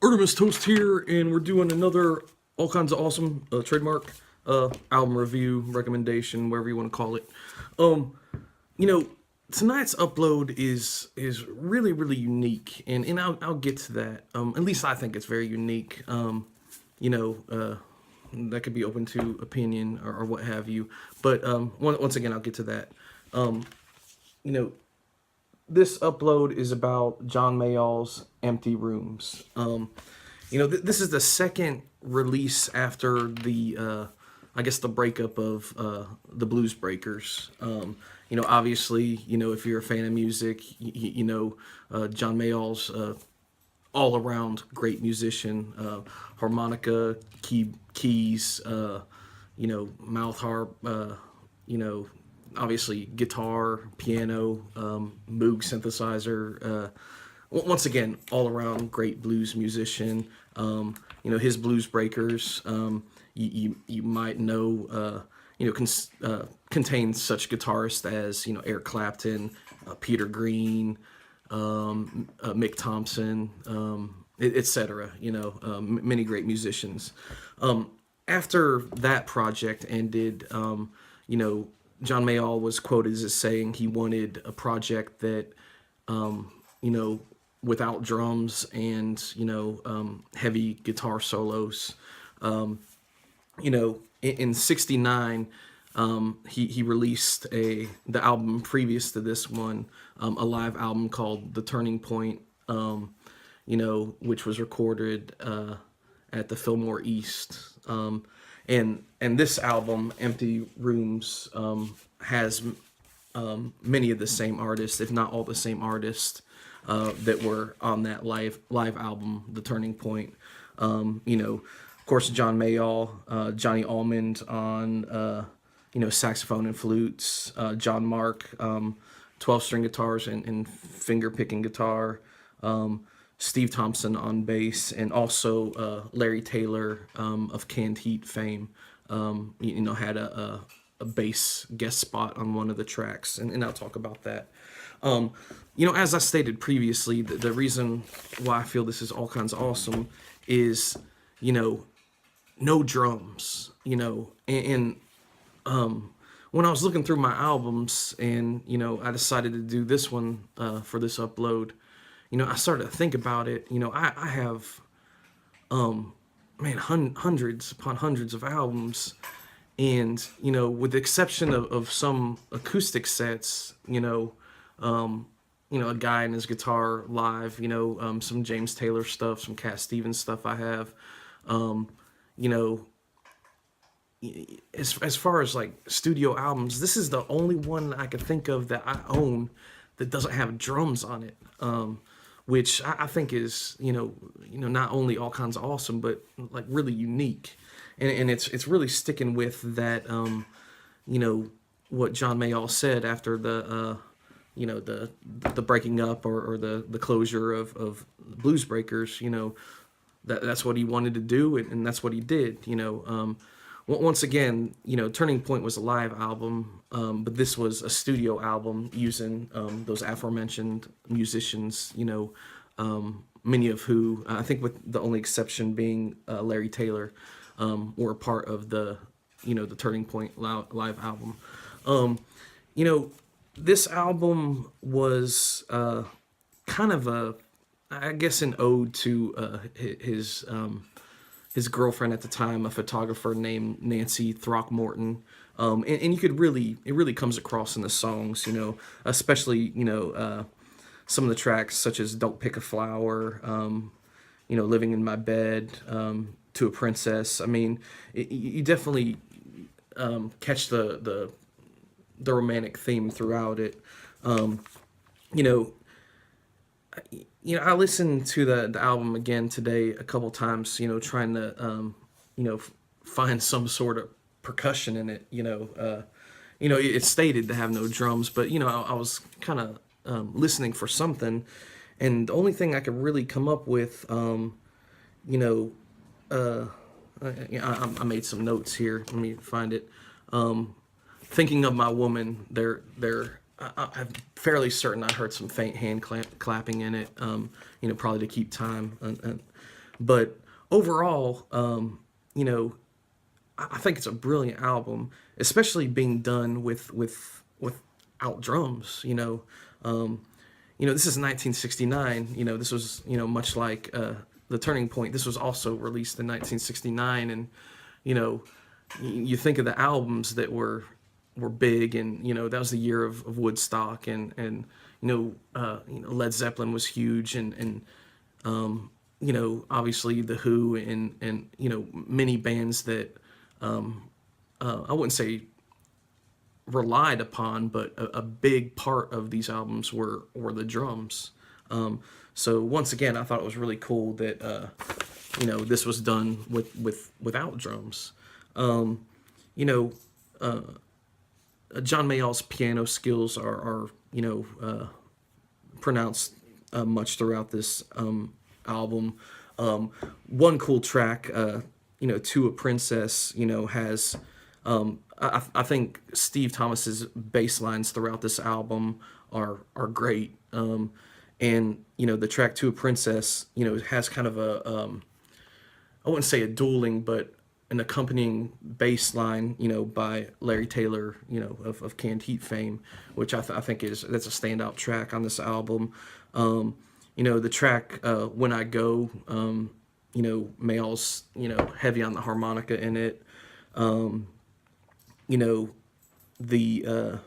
Artemus Toast here, and we're doing another all kinds of awesome trademark album review, recommendation, whatever you want to call it. Um, you know, tonight's upload is really unique, and I'll get to that. At least I think it's very unique. You know, uh, that could be open to opinion or what have you. But once again, I'll get to that. Um, you know, this upload is about John Mayall's Empty Rooms. This is the second release after I guess the breakup of the Blues Breakers. Obviously, if you're a fan of music, John Mayall's all around great musician, harmonica, keys, mouth harp, you know, obviously guitar, piano, Moog synthesizer. Once again, all around great blues musician. His Blues Breakers, you might know, contains such guitarists as Eric Clapton, Peter Green, Mick Thompson, etc. Many great musicians. After that project ended, John Mayall was quoted as saying he wanted a project that, without drums and heavy guitar solos. In '69, he released the album previous to this one, a live album called The Turning Point, which was recorded at the Fillmore East. And this album, Empty Rooms, has many of the same artists, if not all the same artists, that were on that live album, The Turning Point. Of course, John Mayall, Johnny Almond on saxophone and flutes, John Mark, 12-string guitars and finger picking guitar, Steve Thompson on bass, and also Larry Taylor of Canned Heat fame. Had a bass guest spot on one of the tracks, and I'll talk about that. As I stated previously, the reason why I feel this is all kinds of awesome is, no drums, and when I was looking through my albums and, I decided to do this one for this upload, I started to think about it. I have, hundreds upon hundreds of albums. And, with the exception of some acoustic sets, a guy and his guitar live, some James Taylor stuff, some Cat Stevens stuff I have, you know, as far as like studio albums, this is the only one I could think of that I own that doesn't have drums on it, which I think is not only all kinds of awesome, but like really unique, and it's really sticking with that what John Mayall said after the breaking up or the closure of Blues Breakers. That's what he wanted to do, and that's what he did. Once again, Turning Point was a live album, but this was a studio album using those aforementioned musicians, many of who, I think with the only exception being Larry Taylor, were a part of the Turning Point live album. This album was kind of I guess, an ode to his girlfriend at the time, a photographer named Nancy Throckmorton. And you could it really comes across in the songs, especially, some of the tracks such as Don't Pick a Flower, Living in My Bed, To a Princess. I mean, you definitely catch the romantic theme throughout it. You know, I listened to the album again today a couple times, trying to, find some sort of percussion in it. It's stated to have no drums, but, I was kind of listening for something, and the only thing I could really come up with, I made some notes here. Let me find it. Thinking of My Woman, I'm fairly certain I heard some faint hand clapping in it, probably to keep time. But overall, you know, I think it's a brilliant album, especially being done without drums. This is 1969. This was much like the Turning Point. This was also released in 1969, and you know, you think of the albums that were big, and that was the year of Woodstock, and Led Zeppelin was huge, and obviously the Who, and many bands that I wouldn't say relied upon, but a big part of these albums were the drums. So once again, I thought it was really cool that this was done without drums. Um, you know, John Mayall's piano skills are pronounced much throughout this album. One cool track, "To a Princess," has I think Steve Thomas's bass lines throughout this album are great. And the track "To a Princess," has kind of I wouldn't say a dueling, but an accompanying bass line, by Larry Taylor, of Canned Heat fame, which I think that's a standout track on this album. The track "When I Go," Mayall's, heavy on the harmonica in it. The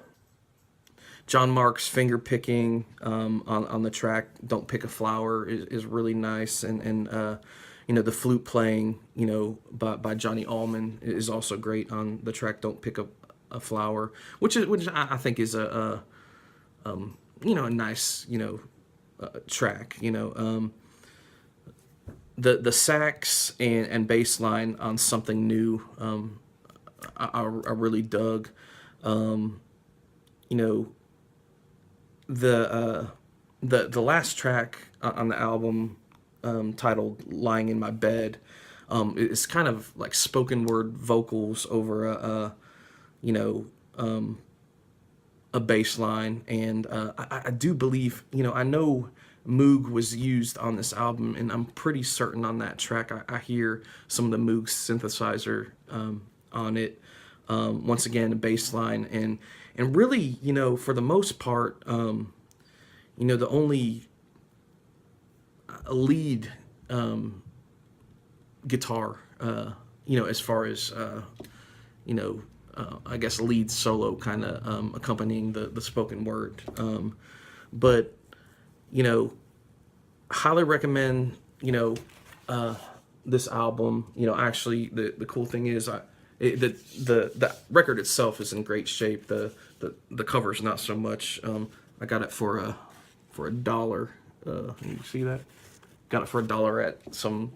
John Mark's finger picking on the track "Don't Pick a Flower" is really nice, and the flute playing by Johnny Allman is also great on the track "Don't Pick a Flower," which I think is a nice track. The sax and bass line on "Something New," I really dug. You know the last track on the album, titled "Lying in My Bed," is kind of like spoken word vocals over a bass line, and I do believe, I know Moog was used on this album, and I'm pretty certain on that track I hear some of the Moog synthesizer on it. Once again, a bass line, and really, for the most part, the only lead guitar, as far as I guess lead solo kind of accompanying the spoken word. But highly recommend this album. Actually, the cool thing is the record itself is in great shape. The cover's not so much. I got it for a dollar. You see that? Got it for $1 at some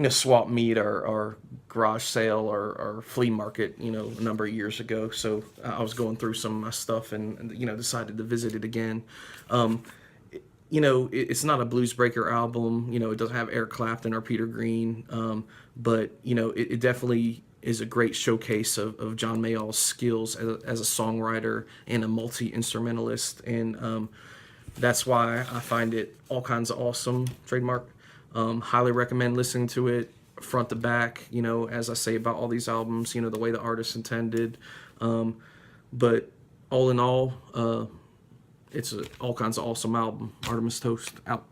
swap meet or garage sale or flea market, a number of years ago. So I was going through some of my stuff and decided to visit it again. It's not a Blues Breaker album. It doesn't have Eric Clapton or Peter Green, but it definitely is a great showcase of John Mayall's skills as a songwriter and a multi-instrumentalist, and that's why I find it all kinds of awesome. Trademark. Highly recommend listening to it front to back. As I say about all these albums, the way the artist intended. But all in all, it's all kinds of awesome album. Artemus Toast out.